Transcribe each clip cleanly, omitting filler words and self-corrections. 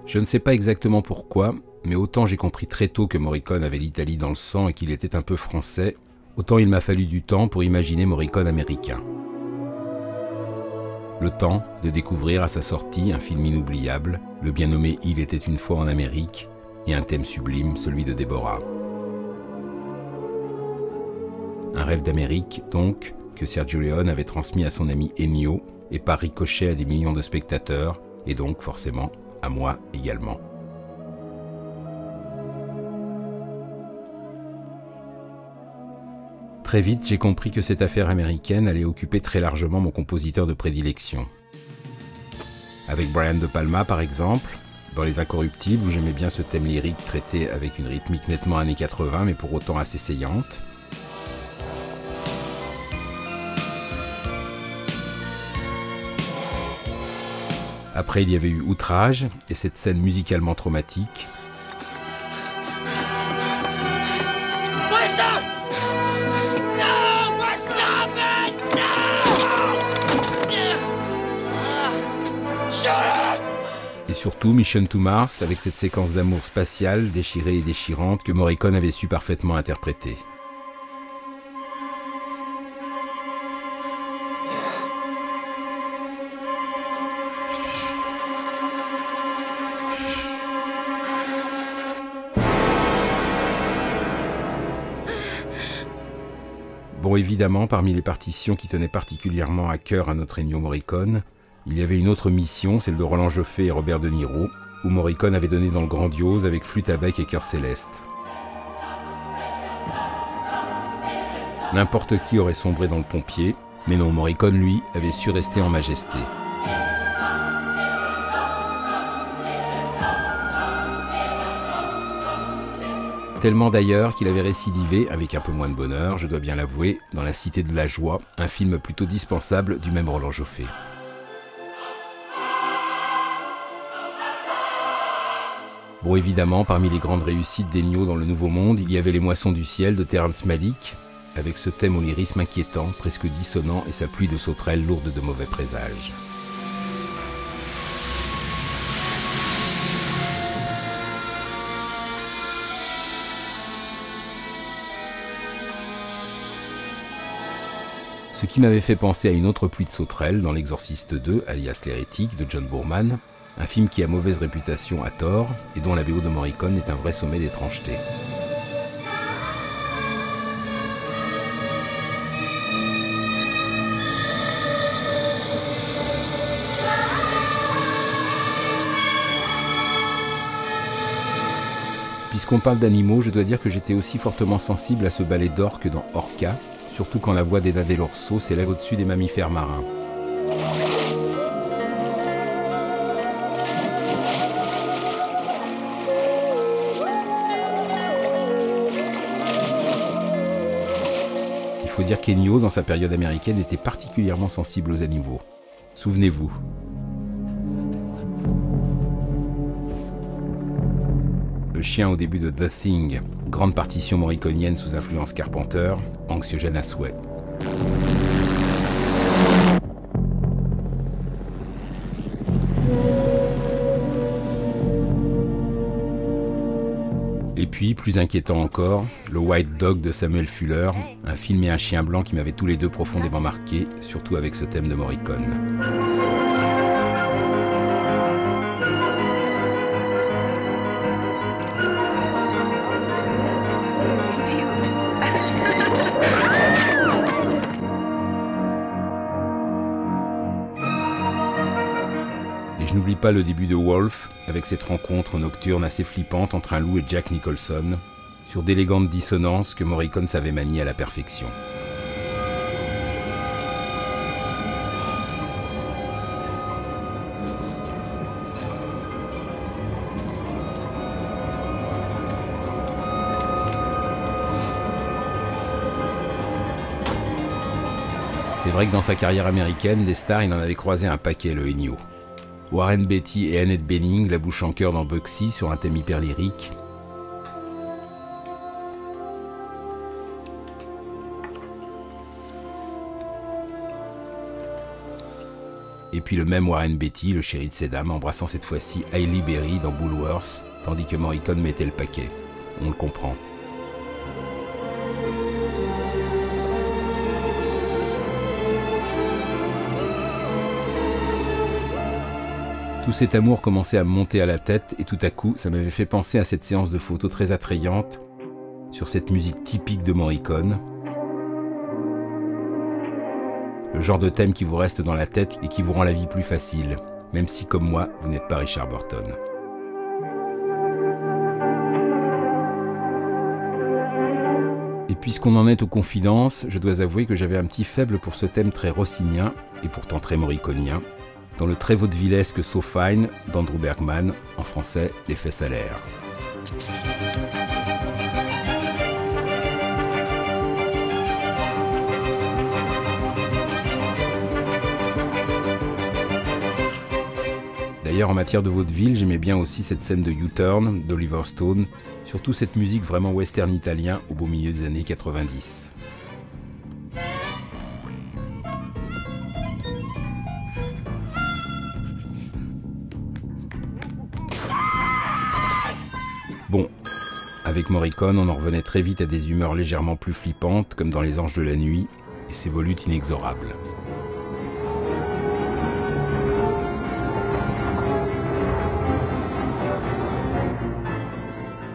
Je ne sais pas exactement pourquoi, mais autant j'ai compris très tôt que Morricone avait l'Italie dans le sang et qu'il était un peu français, autant il m'a fallu du temps pour imaginer Morricone américain. Le temps de découvrir à sa sortie un film inoubliable, le bien nommé Il était une fois en Amérique, et un thème sublime, celui de Déborah. Un rêve d'Amérique, donc, que Sergio Leone avait transmis à son ami Ennio, et par ricochet à des millions de spectateurs, et donc forcément à moi également. Très vite, j'ai compris que cette affaire américaine allait occuper très largement mon compositeur de prédilection. Avec Brian De Palma, par exemple, dans Les Incorruptibles, où j'aimais bien ce thème lyrique traité avec une rythmique nettement années 80, mais pour autant assez saillante. Après, il y avait eu Outrage, et cette scène musicalement traumatique. Et surtout Mission to Mars, avec cette séquence d'amour spatiale, déchirée et déchirante, que Morricone avait su parfaitement interpréter. Bon, évidemment, parmi les partitions qui tenaient particulièrement à cœur à notre Ennio Morricone, il y avait une autre mission, celle de Roland Joffé et Robert De Niro, où Morricone avait donné dans le grandiose avec flûte à bec et chœur céleste. N'importe qui aurait sombré dans le pompier, mais non, Morricone, lui, avait su rester en majesté. Tellement d'ailleurs qu'il avait récidivé, avec un peu moins de bonheur, je dois bien l'avouer, dans La Cité de la Joie, un film plutôt dispensable du même Roland Joffé. Bon, évidemment, parmi les grandes réussites d'Ennio dans le Nouveau Monde, il y avait Les Moissons du ciel de Terrence Malick, avec ce thème au lyrisme inquiétant, presque dissonant, et sa pluie de sauterelles lourde de mauvais présages. Ce qui m'avait fait penser à une autre pluie de sauterelles dans L'Exorciste 2, alias L'Hérétique, de John Boorman, un film qui a mauvaise réputation à tort et dont la BO de Morricone est un vrai sommet d'étrangeté. Puisqu'on parle d'animaux, je dois dire que j'étais aussi fortement sensible à ce ballet d'orques dans Orca, surtout quand la voix d'Eda Del Orso s'élève au-dessus des mammifères marins. Il faut dire qu'Ennio, dans sa période américaine, était particulièrement sensible aux animaux. Souvenez-vous. Le chien au début de The Thing, grande partition morriconienne sous influence Carpenter, anxiogène à souhait. Et puis, plus inquiétant encore, le White Dog de Samuel Fuller, un film et un chien blanc qui m'avaient tous les deux profondément marqué, surtout avec ce thème de Morricone. Je n'oublie pas le début de Wolf, avec cette rencontre nocturne assez flippante entre un loup et Jack Nicholson, sur d'élégantes dissonances que Morricone savait manier à la perfection. C'est vrai que dans sa carrière américaine, des stars, il en avait croisé un paquet, le Ennio. Warren Beatty et Annette Bening, la bouche en cœur dans Bugsy sur un thème hyper lyrique. Et puis le même Warren Beatty, le chéri de ces dames, embrassant cette fois-ci Hailey Berry dans Bulworth, tandis que Morricone mettait le paquet. On le comprend. Tout cet amour commençait à me monter à la tête et tout à coup, ça m'avait fait penser à cette séance de photos très attrayante sur cette musique typique de Morricone. Le genre de thème qui vous reste dans la tête et qui vous rend la vie plus facile, même si comme moi, vous n'êtes pas Richard Burton. Et puisqu'on en est aux confidences, je dois avouer que j'avais un petit faible pour ce thème très rossinien et pourtant très morriconien, dans le très vaudevillesque So Fine d'Andrew Bergman, en français Les Fesses à l'air. D'ailleurs, en matière de vaudeville, j'aimais bien aussi cette scène de U-Turn d'Oliver Stone, surtout cette musique vraiment western italien au beau milieu des années 90. Bon, avec Morricone, on en revenait très vite à des humeurs légèrement plus flippantes, comme dans Les Anges de la Nuit, et ses volutes inexorables.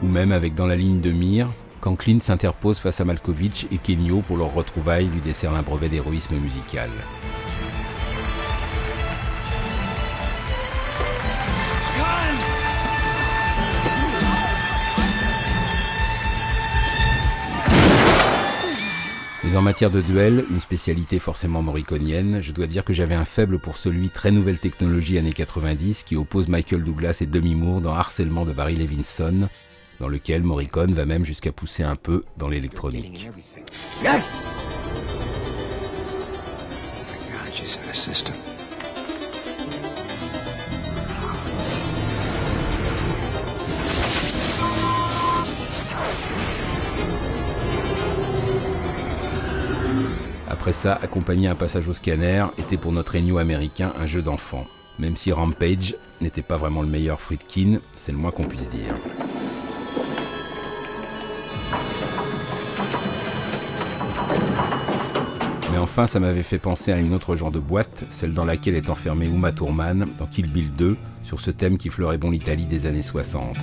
Ou même avec Dans la ligne de mire, quand Clint s'interpose face à Malkovich et Kenyo pour leur retrouvaille lui décerne un brevet d'héroïsme musical. Mais en matière de duel, une spécialité forcément morriconienne, je dois dire que j'avais un faible pour celui très nouvelle technologie années 90 qui oppose Michael Douglas et Demi Moore dans Harcèlement de Barry Levinson, dans lequel Morricone va même jusqu'à pousser un peu dans l'électronique. Après ça, accompagner un passage au scanner était pour notre Ennio américain un jeu d'enfant. Même si Rampage n'était pas vraiment le meilleur Friedkin, c'est le moins qu'on puisse dire. Mais enfin, ça m'avait fait penser à une autre genre de boîte, celle dans laquelle est enfermée Uma Thurman dans Kill Bill 2, sur ce thème qui fleurait bon l'Italie des années 60.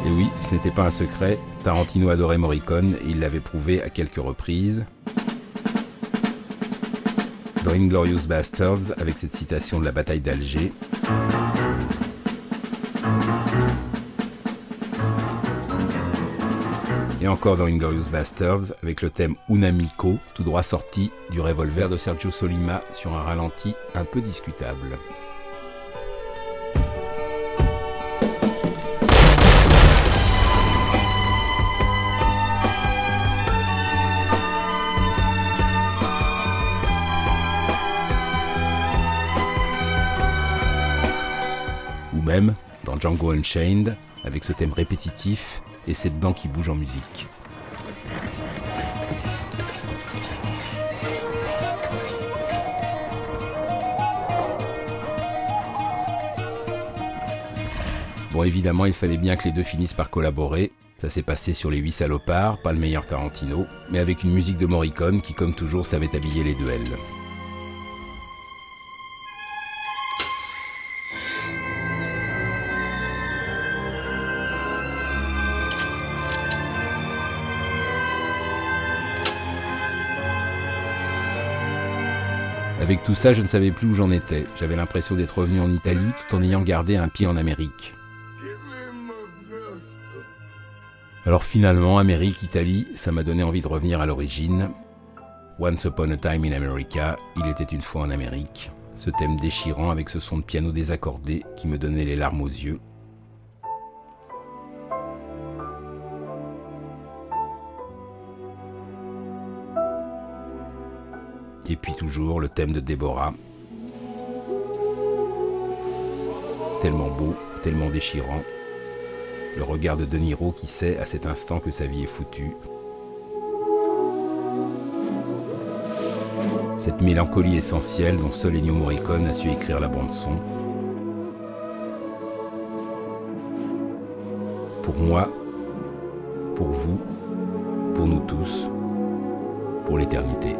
Et oui, ce n'était pas un secret, Tarantino adorait Morricone et il l'avait prouvé à quelques reprises. Dans Inglourious Basterds, avec cette citation de la bataille d'Alger. Et encore dans Inglourious Basterds, avec le thème Un Amico, tout droit sorti du Revolver de Sergio Solima sur un ralenti un peu discutable. Même dans Django Unchained, avec ce thème répétitif et cette dent qui bouge en musique. Bon, évidemment, il fallait bien que les deux finissent par collaborer. Ça s'est passé sur Les 8 salopards, pas le meilleur Tarantino, mais avec une musique de Morricone qui, comme toujours, savait habiller les duels. Avec tout ça, je ne savais plus où j'en étais. J'avais l'impression d'être revenu en Italie tout en ayant gardé un pied en Amérique. Alors finalement, Amérique, Italie, ça m'a donné envie de revenir à l'origine. Once Upon a Time in America, il était une fois en Amérique. Ce thème déchirant avec ce son de piano désaccordé qui me donnait les larmes aux yeux. Et puis toujours le thème de Déborah. tellement beau, tellement déchirant. Le regard de De Niro qui sait à cet instant que sa vie est foutue. Cette mélancolie essentielle dont seul Ennio Morricone a su écrire la bande-son. Pour moi, pour vous, pour nous tous, pour l'éternité.